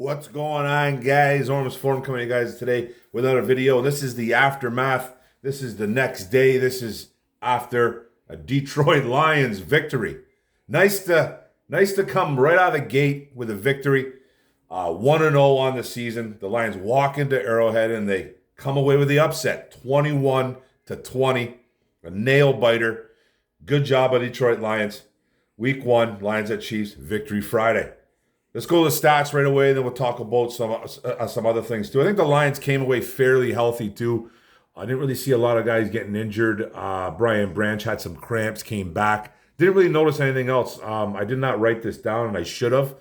What's going on, guys? Ormus Forum coming to you guys today with another video. This is the aftermath. This is the next day. This is after a Detroit Lions victory. Nice to come right out of the gate with a victory. 1-0 on the season. The Lions walk into Arrowhead and they come away with the upset. 21-20. A nail biter. Good job by Detroit Lions. Week 1, Lions at Chiefs, victory Friday. Let's go to the stats right away, then we'll talk about some other things too. I think the Lions came away fairly healthy too. I didn't really see a lot of guys getting injured. Brian Branch had some cramps, came back. Didn't really notice anything else. I did not write this down, and I should have,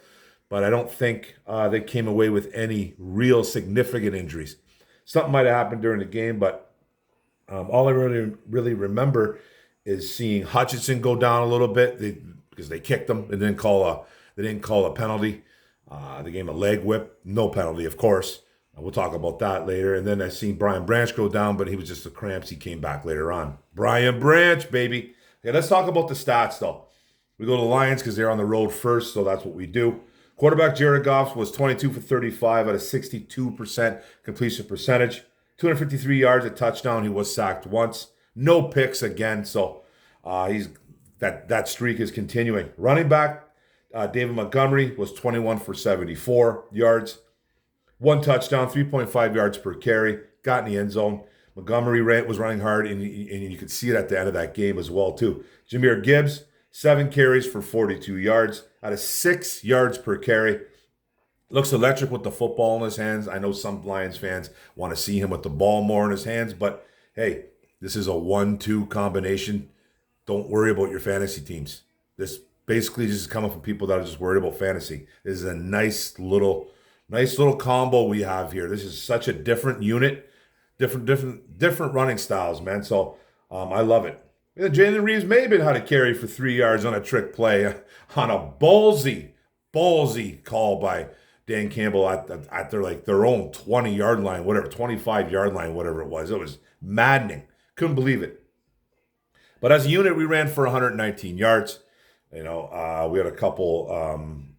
but I don't think they came away with any real significant injuries. Something might have happened during the game, but all I really remember is seeing Hutchinson go down a little bit because they kicked him and didn't call a penalty. They gave him a leg whip. No penalty, of course. We'll talk about that later. And then I seen Brian Branch go down, but he was just the cramps. He came back later on. Brian Branch, baby. Okay, let's talk about the stats, though. We go to the Lions because they're on the road first, so that's what we do. Quarterback Jared Goff was 22 for 35 at a 62% completion percentage. 253 yards, a touchdown. He was sacked once. No picks again, so that streak is continuing. Running back David Montgomery was 21 for 74 yards. One touchdown, 3.5 yards per carry. Got in the end zone. Montgomery was running hard, and you could see it at the end of that game as well, too. Jahmyr Gibbs, 7 carries for 42 yards out of 6 yards per carry. Looks electric with the football in his hands. I know some Lions fans want to see him with the ball more in his hands, but hey, this is a 1-2 combination. Don't worry about your fantasy teams. This basically just is coming from people that are just worried about fantasy. This is a nice little combo we have here. This is such a different unit, different running styles, man. So I love it. Yeah, Jalen Reeves may have been had a carry for 3 yards on a trick play on a ballsy call by Dan Campbell at their own 20-yard line, whatever, 25-yard line, whatever it was. It was maddening. Couldn't believe it. But as a unit, we ran for 119 yards. We had a couple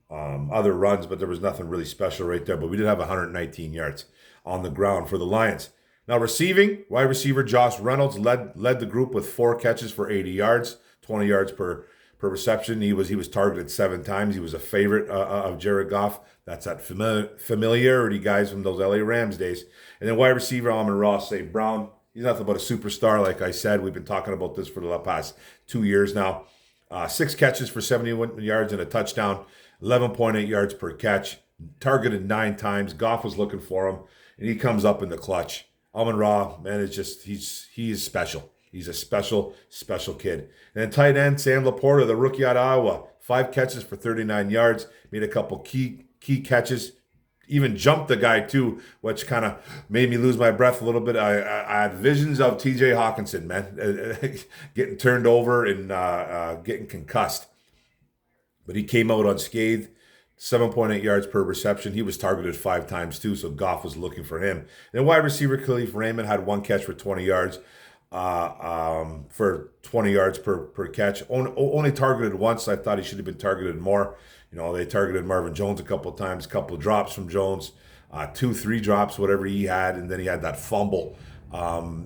other runs, but there was nothing really special right there. But we did have 119 yards on the ground for the Lions. Now receiving, wide receiver Josh Reynolds led the group with 4 catches for 80 yards, 20 yards per reception. He was targeted 7 times. He was a favorite of Jared Goff. That's that familiarity, guys, from those LA Rams days. And then wide receiver Amon-Ra St. Brown. He's nothing but a superstar, like I said. We've been talking about this for the past 2 years now. 6 catches for 71 yards and a touchdown, 11.8 yards per catch, targeted 9 times. Goff was looking for him, and he comes up in the clutch. Amon-Ra, man, he is special. He's a special kid. And then tight end Sam Laporta, the rookie out of Iowa, 5 catches for 39 yards, made a couple key catches. Even jumped the guy too, which kind of made me lose my breath a little bit. I had visions of TJ Hawkinson, man, getting turned over and getting concussed. But he came out unscathed, 7.8 yards per reception. He was targeted 5 times too, so Goff was looking for him. Then wide receiver Khalif Raymond had 1 catch for 20 yards, for 20 yards per catch. Only targeted once. I thought he should have been targeted more. They targeted Marvin Jones a couple of times, a couple of drops from Jones, 2-3 drops, whatever he had, and then he had that fumble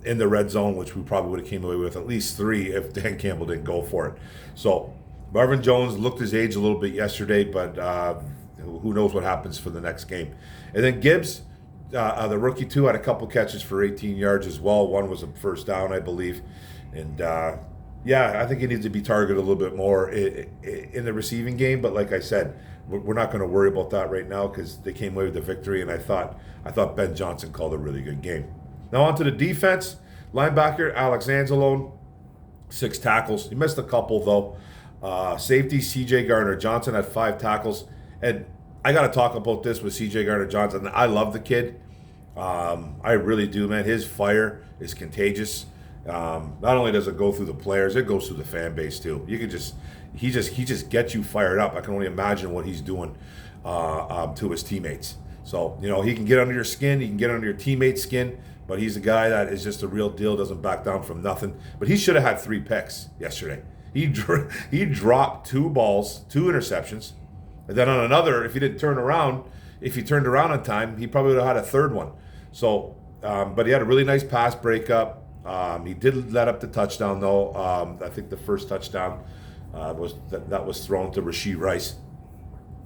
in the red zone, which we probably would have came away with at least 3 if Dan Campbell didn't go for it. So Marvin Jones looked his age a little bit yesterday, but who knows what happens for the next game. And then Gibbs, the rookie too, had a couple catches for 18 yards as well. One was a first down, I believe. And I think he needs to be targeted a little bit more in the receiving game. But like I said, we're not going to worry about that right now because they came away with the victory. And I thought Ben Johnson called a really good game. Now on to the defense. Linebacker Alex Anzalone, 6 tackles. He missed a couple though. Safety CJ Gardner-Johnson had 5 tackles. And I got to talk about this with CJ Gardner-Johnson. I love the kid. I really do, man. His fire is contagious. Not only does it go through the players, it goes through the fan base too. He just gets you fired up. I can only imagine what he's doing to his teammates. So he can get under your skin, he can get under your teammates' skin, but he's a guy that is just a real deal. Doesn't back down from nothing. But he should have had 3 picks yesterday. He dropped 2 balls, 2 interceptions, and then on another, if he didn't turn around, if he turned around on time, he probably would have had a third one. So, but he had a really nice pass breakup. He did let up the touchdown though. I think the first touchdown was thrown to Rashee Rice.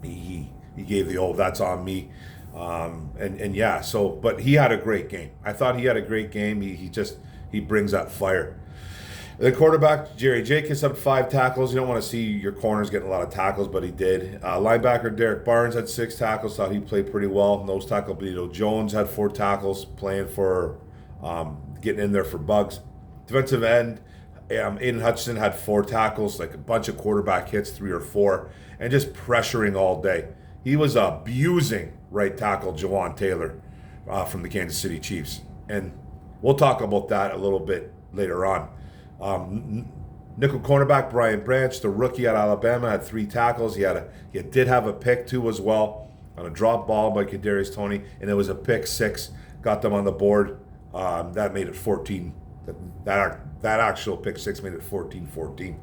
He gave the old "that's on me," and yeah. So, but he had a great game. I thought he had a great game. He brings that fire. The quarterback, Jerry Jacobs, up 5 tackles. You don't want to see your corners getting a lot of tackles, but he did. Linebacker Derek Barnes had 6 tackles. Thought he played pretty well. Nose tackle Benito Jones had 4 tackles, playing for getting in there for Bugs. Defensive end, Aiden Hutchinson had 4 tackles, like a bunch of quarterback hits, 3 or 4, and just pressuring all day. He was abusing right tackle Jawan Taylor from the Kansas City Chiefs. And we'll talk about that a little bit later on. Nickel cornerback Brian Branch, the rookie at Alabama, had 3 tackles. He did have a pick too as well on a drop ball by Kadarius Toney, and it was a pick 6. Got them on the board. That made it 14. That actual pick 6 made it 14-14.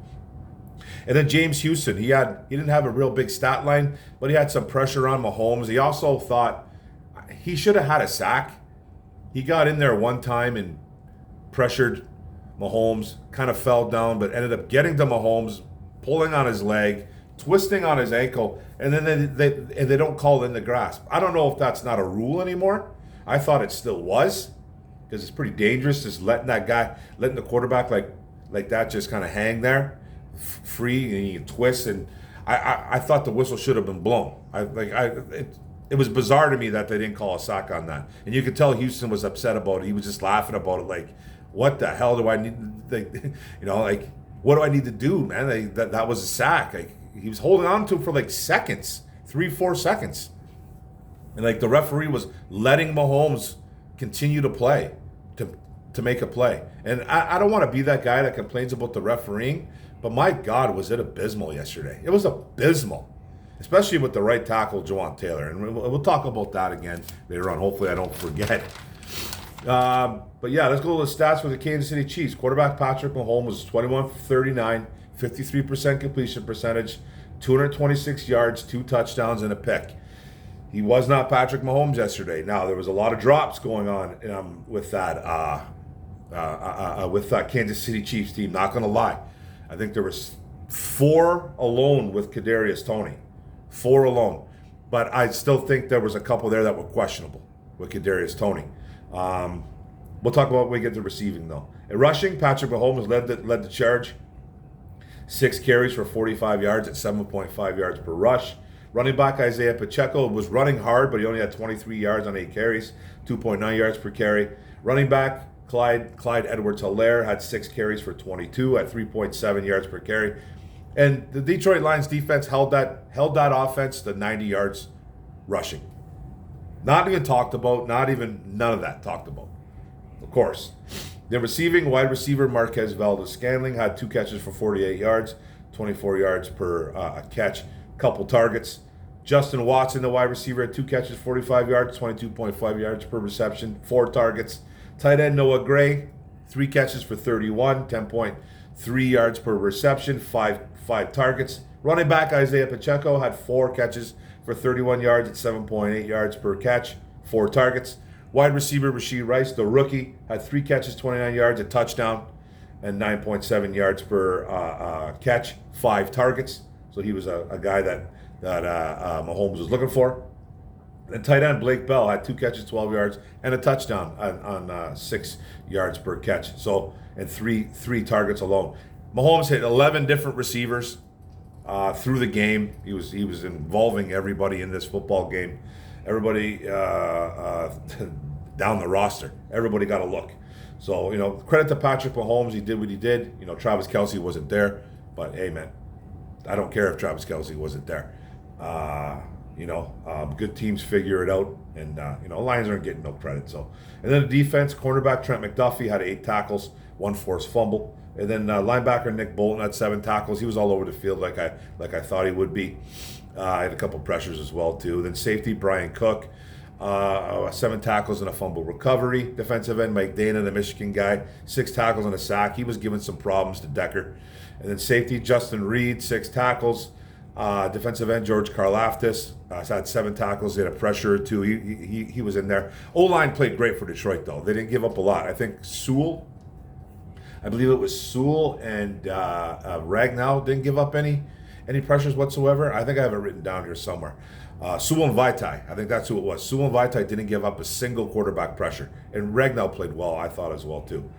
And then James Houston, he didn't have a real big stat line, but he had some pressure on Mahomes. He also thought he should have had a sack. He got in there one time and pressured Mahomes, kind of fell down, but ended up getting to Mahomes, pulling on his leg, twisting on his ankle, and then they don't call in the grasp. I don't know if that's not a rule anymore. I thought it still was, because it's pretty dangerous just letting the quarterback like that just kind of hang there, free, and you twist. And I thought the whistle should have been blown. It was bizarre to me that they didn't call a sack on that, and you could tell Houston was upset about it. He was just laughing about it, like, what the hell do I need? What do I need to do, man? That was a sack. He was holding on to it for like seconds, 3-4 seconds, and the referee was letting Mahomes continue to play, to make a play. And I don't want to be that guy that complains about the refereeing, but my God, was it abysmal yesterday? It was abysmal, especially with the right tackle, Jawan Taylor. And we'll talk about that again later on. Hopefully I don't forget. But yeah, let's go to the stats for the Kansas City Chiefs. Quarterback Patrick Mahomes was 21 for 39, 53% completion percentage, 226 yards, 2 touchdowns, and a pick. He was not Patrick Mahomes yesterday. Now, there was a lot of drops going on with that Kansas City Chiefs team. Not going to lie. I think there was 4 alone with Kadarius Toney. 4 alone. But I still think there was a couple there that were questionable with Kadarius Toney. We'll talk about when we get to receiving, though. At rushing, Patrick Mahomes led the charge. 6 carries for 45 yards at 7.5 yards per rush. Running back Isaiah Pacheco was running hard, but he only had 23 yards on 8 carries, 2.9 yards per carry. Running back Clyde Edwards-Helaire had 6 carries for 22 at 3.7 yards per carry. And the Detroit Lions defense held that offense to 90 yards rushing. Not even talked about, none of that talked about. Of course. The receiving, wide receiver Marquez Valdes-Scantling had 2 catches for 48 yards, 24 yards per catch, couple targets. Justin Watson, the wide receiver, had 2 catches, 45 yards, 22.5 yards per reception, 4 targets. Tight end Noah Gray, 3 catches for 31, 10.3 yards per reception, 5 targets. Running back Isaiah Pacheco had 4 catches for 31 yards at 7.8 yards per catch, 4 targets. Wide receiver Rashee Rice, the rookie, had 3 catches, 29 yards, a touchdown, and 9.7 yards per catch, 5 targets. So he was a guy that Mahomes was looking for. And tight end Blake Bell had 2 catches, 12 yards, and a touchdown on 6 yards per catch. So, and three targets alone. Mahomes hit 11 different receivers through the game. He was involving everybody in this football game. Everybody down the roster. Everybody got a look. So, credit to Patrick Mahomes. He did what he did. Travis Kelce wasn't there. But, hey, man, I don't care if Travis Kelce wasn't there. Good teams figure it out. And, Lions aren't getting no credit. So, and then the defense, cornerback Trent McDuffie had 8 tackles, 1 forced fumble. And then linebacker Nick Bolton had 7 tackles. He was all over the field like I thought he would be. I had a couple pressures as well, too. Then safety, Brian Cook, 7 tackles and a fumble recovery. Defensive end, Mike Dana, the Michigan guy, 6 tackles and a sack. He was giving some problems to Decker. And then safety, Justin Reed, 6 tackles. Defensive end George Karlaftis had 7 tackles. They had a pressure or 2. He was in there. O-line played great for Detroit, though. They didn't give up a lot. I think I believe it was Sewell and Ragnow didn't give up any pressures whatsoever. I think I have it written down here somewhere. Sewell and Vaitai, I think that's who it was. Sewell and Vaitai didn't give up a single quarterback pressure. And Ragnow played well, I thought, as well, too.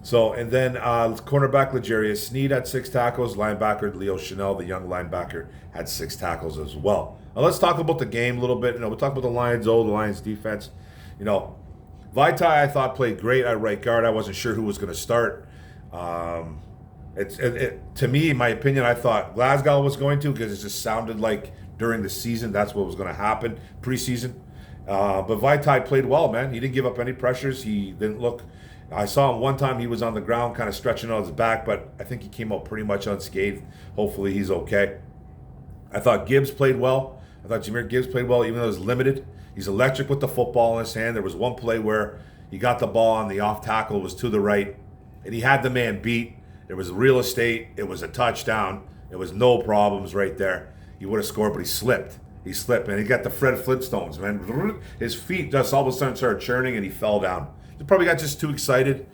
So, and then cornerback L'Jarius Sneed had 6 tackles. Linebacker Leo Chanel, the young linebacker, had 6 tackles as well. Now let's talk about the game a little bit. We'll talk about the Lions, the Lions defense. Vaitai, I thought, played great at right guard. I wasn't sure who was going to start. To me, in my opinion, I thought Glasgow was going to, because it just sounded like during the season that's what was going to happen, preseason. But Vaitai played well, man. He didn't give up any pressures. He didn't look... I saw him one time, he was on the ground kind of stretching out his back, but I think he came out pretty much unscathed. Hopefully he's okay. I thought Gibbs played well. I thought Jahmyr Gibbs played well, even though it was limited. He's electric with the football in his hand. There was one play where he got the ball on the off tackle, was to the right, and he had the man beat. There was real estate. It was a touchdown. It was no problems right there. He would have scored, but he slipped. And he got the Fred Flintstones, man. His feet just all of a sudden started churning, and he fell down. He probably got just too excited.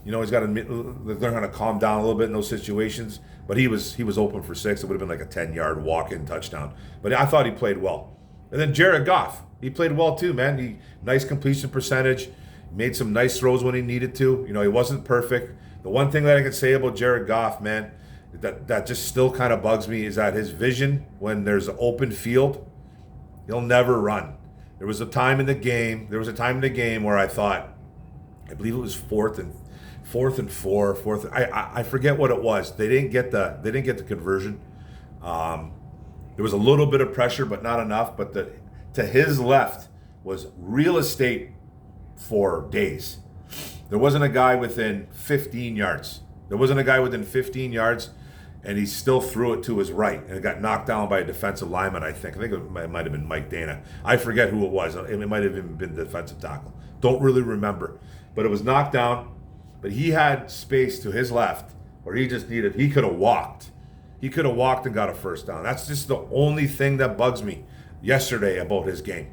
He's got to learn how to calm down a little bit in those situations. But he was open for 6. It would have been like a 10-yard walk-in touchdown. But I thought he played well. And then Jared Goff, he played well too, man. Nice completion percentage. Made some nice throws when he needed to. He wasn't perfect. The one thing that I can say about Jared Goff, man, that just still kind of bugs me is that his vision when there's an open field, he'll never run. There was a time in the game where I thought, I believe it was fourth and 4. I forget what it was. They didn't get the conversion. There was a little bit of pressure, but not enough. But to his left was real estate for days. There wasn't a guy within 15 yards. And he still threw it to his right, and it got knocked down by a defensive lineman, I think. It might have been Mike Dana. I forget who it was. It might have even been the defensive tackle. Don't really remember. But it was knocked down. But he had space to his left where he could have walked. He could have walked and got a first down. That's just the only thing that bugs me yesterday about his game.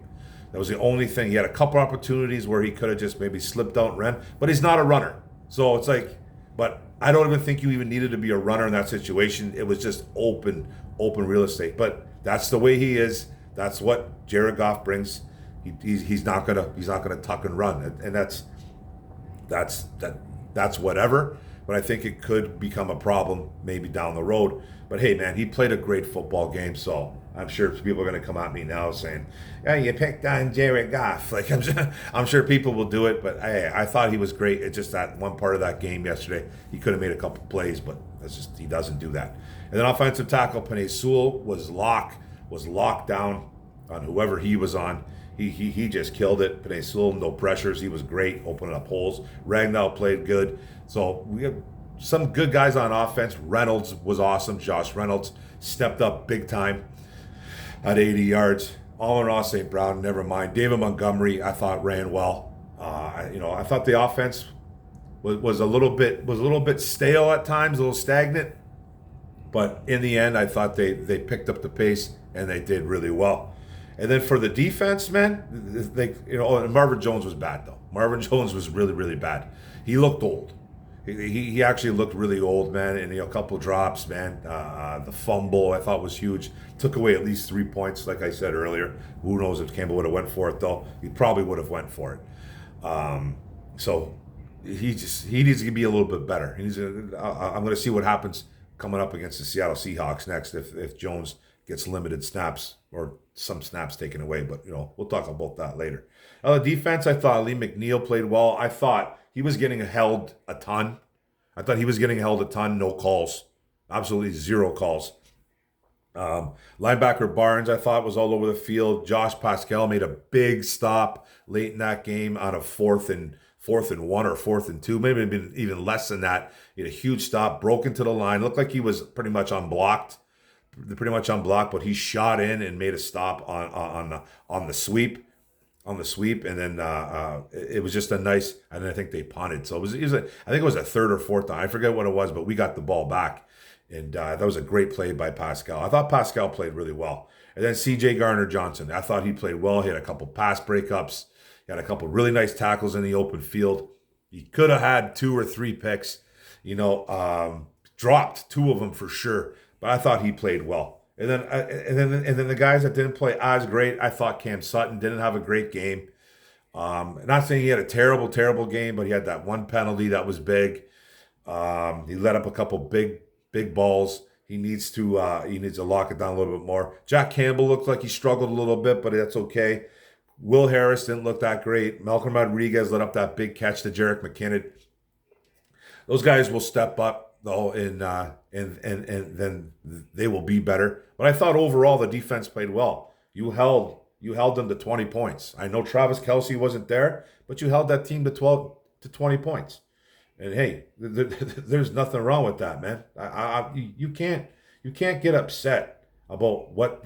That was the only thing. He had a couple opportunities where he could have just maybe slipped out and ran, but he's not a runner. So it's like, but I don't even think you even needed to be a runner in that situation. It was just open real estate. But that's the way he is. That's what Jared Goff brings. He's not gonna tuck and run, and that's whatever. But I think it could become a problem maybe down the road. But hey, man, he played a great football game, so I'm sure people are going to come at me now saying, "Yeah, you picked on Jared Goff." Like I'm sure people will do it, but I thought he was great. It's just that one part of that game yesterday, he could have made a couple plays, but he doesn't do that. And then offensive tackle Penei Sewell was locked down on whoever he was on. He just killed it. Penei Sewell, no pressures. He was great, opening up holes. Ragnow played good. So we have some good guys on offense. Reynolds was awesome. Josh Reynolds stepped up big time at 80 yards. Amon-Ra St. Brown, never mind. David Montgomery, I thought ran well. I thought the offense was a little bit stale at times, a little stagnant. But in the end, I thought they picked up the pace and they did really well. And then for the defense, man, Marvin Jones was bad though. Marvin Jones was really, really bad. He looked old. He actually looked really old, man. And a couple drops, man. The fumble I thought was huge. Took away at least 3 points, like I said earlier. Who knows if Campbell would have went for it though? He probably would have went for it. So he needs to be a little bit better. I'm going to see what happens coming up against the Seattle Seahawks next if Jones gets limited snaps or some snaps taken away. But we'll talk about that later. The defense, I thought Lee McNeil played well. I thought he was getting held a ton. No calls. Absolutely 0 calls. Linebacker Barnes, I thought, was all over the field. Josh Pascal made a big stop late in that game on a 4th and 1 or 4th and 2, maybe even less than that. He had a huge stop, broke into the line. Looked like he was pretty much unblocked, but he shot in and made a stop on the sweep. And then it was just a nice, and I think they punted. So I think it was a 3rd or 4th down. I forget what it was, but we got the ball back. And that was a great play by Pascal. I thought Pascal played really well. And then C.J. Garner-Johnson, I thought he played well. He had a couple pass breakups. He had a couple really nice tackles in the open field. He could have had 2 or 3 picks, dropped 2 of them for sure. But I thought he played well. And then the guys that didn't play as great, I thought Cam Sutton didn't have a great game. Not saying he had a terrible, terrible game, but he had that one penalty that was big. He let up a couple big balls. He needs to lock it down a little bit more. Jack Campbell looked like he struggled a little bit, but that's okay. Will Harris didn't look that great. Malcolm Rodriguez let up that big catch to Jerick McKinnon. Those guys will step up though, and then they will be better. But I thought overall the defense played well. You held them to 20 points. I know Travis Kelce wasn't there, but you held that team to 12 to 20 points. And hey, there's nothing wrong with that, man. You can't get upset about what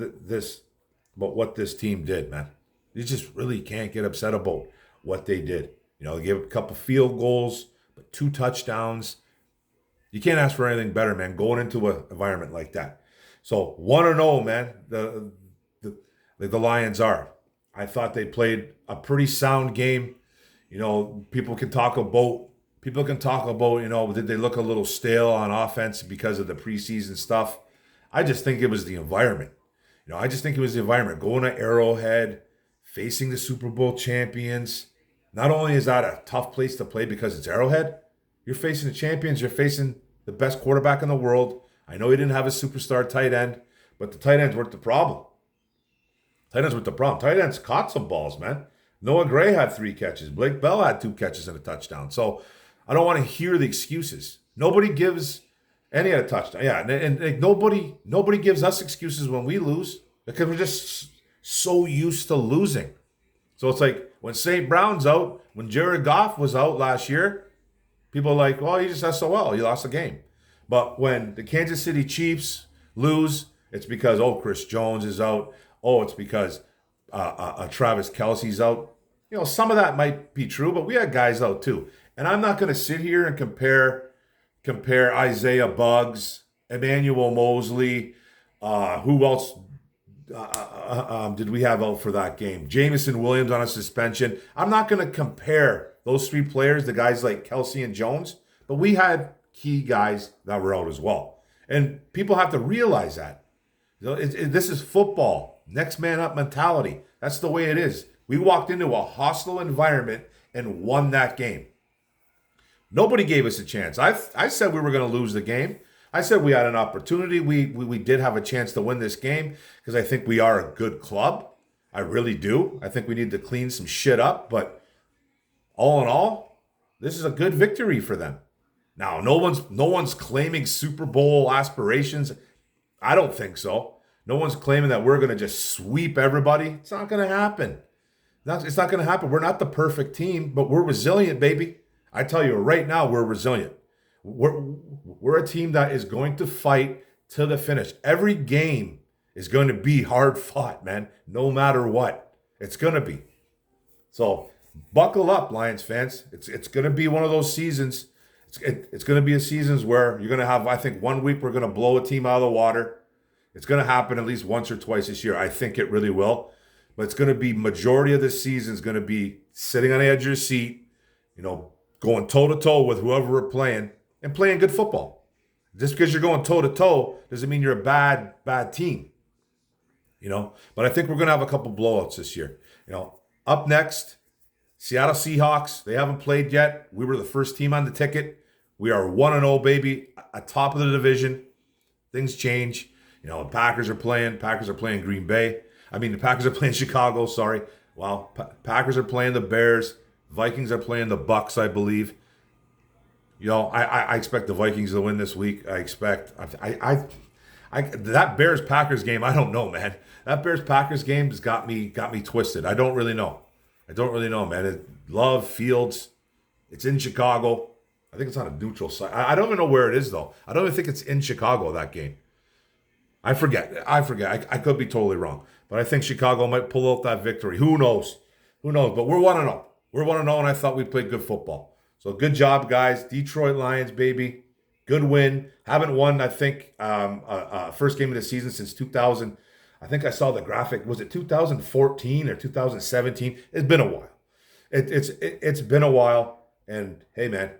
this team did, man. You just really can't get upset about what they did. They gave up a couple field goals, but 2 touchdowns. You can't ask for anything better, man, going into an environment like that. So 1-0, man. The Lions are. I thought they played a pretty sound game. People can talk about, did they look a little stale on offense because of the preseason stuff? I just think it was the environment. Going to Arrowhead, facing the Super Bowl champions. Not only is that a tough place to play because it's Arrowhead, you're facing the champions, you're facing the best quarterback in the world. I know he didn't have a superstar tight end, but the tight ends weren't the problem. Tight ends caught some balls, man. Noah Gray had 3 catches. Blake Bell had 2 catches and a touchdown. So I don't want to hear the excuses. Nobody gives any of a touchdown. Yeah, and nobody gives us excuses when we lose because we're just so used to losing. So it's like when St. Brown's out, when Jared Goff was out last year, people are like, well, he just SOL. He lost the game. But when the Kansas City Chiefs lose, it's because, Chris Jones is out. It's because Travis Kelce's out. Some of that might be true, but we had guys out too. And I'm not going to sit here and compare Isaiah Buggs, Emmanuel Mosley, who else did we have out for that game? Jamison Williams on a suspension. I'm not going to compare those 3 players, the guys like Kelce and Jones, but we had key guys that were out as well. And people have to realize that. This is football. Next man up mentality. That's the way it is. We walked into a hostile environment and won that game. Nobody gave us a chance. I said we were going to lose the game. I said we had an opportunity. We did have a chance to win this game because I think we are a good club. I really do. I think we need to clean some shit up. But all in all, this is a good victory for them. Now, no one's claiming Super Bowl aspirations. I don't think so. No one's claiming that we're going to just sweep everybody. It's not going to happen. It's not going to happen. We're not the perfect team, but we're resilient, baby. I tell you right now, we're resilient. We're a team that is going to fight to the finish. Every game is going to be hard fought, man, no matter what. It's going to be. So buckle up, Lions fans. It's going to be one of those seasons. It's going to be a seasons where you're going to have, I think, 1 week we're going to blow a team out of the water. It's going to happen at least once or twice this year. I think it really will. But it's going to be, majority of this season is going to be sitting on the edge of your seat, going toe-to-toe with whoever we're playing and playing good football. Just because you're going toe-to-toe doesn't mean you're a bad team. But I think we're going to have a couple blowouts this year. Up next, Seattle Seahawks. They haven't played yet. We were the first team on the ticket. We are 1-0, baby, atop of the division. Things change. Packers are playing Green Bay. The Packers are playing Chicago, sorry. Wow. Packers are playing the Bears. Vikings are playing the Bucks, I believe. I expect the Vikings to win this week. I expect that Bears-Packers game, I don't know, man. That Bears-Packers game has got me twisted. I don't really know, man. Love, Fields. It's in Chicago. I think it's on a neutral site. I don't even know where it is, though. I don't even think it's in Chicago, that game. I forget. I could be totally wrong. But I think Chicago might pull out that victory. Who knows? But we're 1-0. We're 1-0, and I thought we played good football. So good job, guys. Detroit Lions, baby. Good win. Haven't won, I think, first game of the season since 2000. I think I saw the graphic. Was it 2014 or 2017? It's been a while. It's been a while. And hey, man,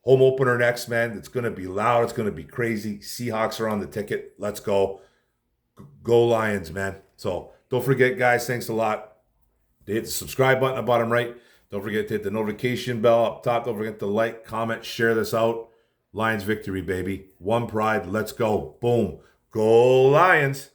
home opener next, man. It's gonna be loud. It's gonna be crazy. Seahawks are on the ticket. Let's go. Go Lions, man. So don't forget, guys. Thanks a lot. Hit the subscribe button at the bottom right. Don't forget to hit the notification bell up top. Don't forget to like, comment, share this out. Lions victory, baby. One pride. Let's go. Boom. Go Lions.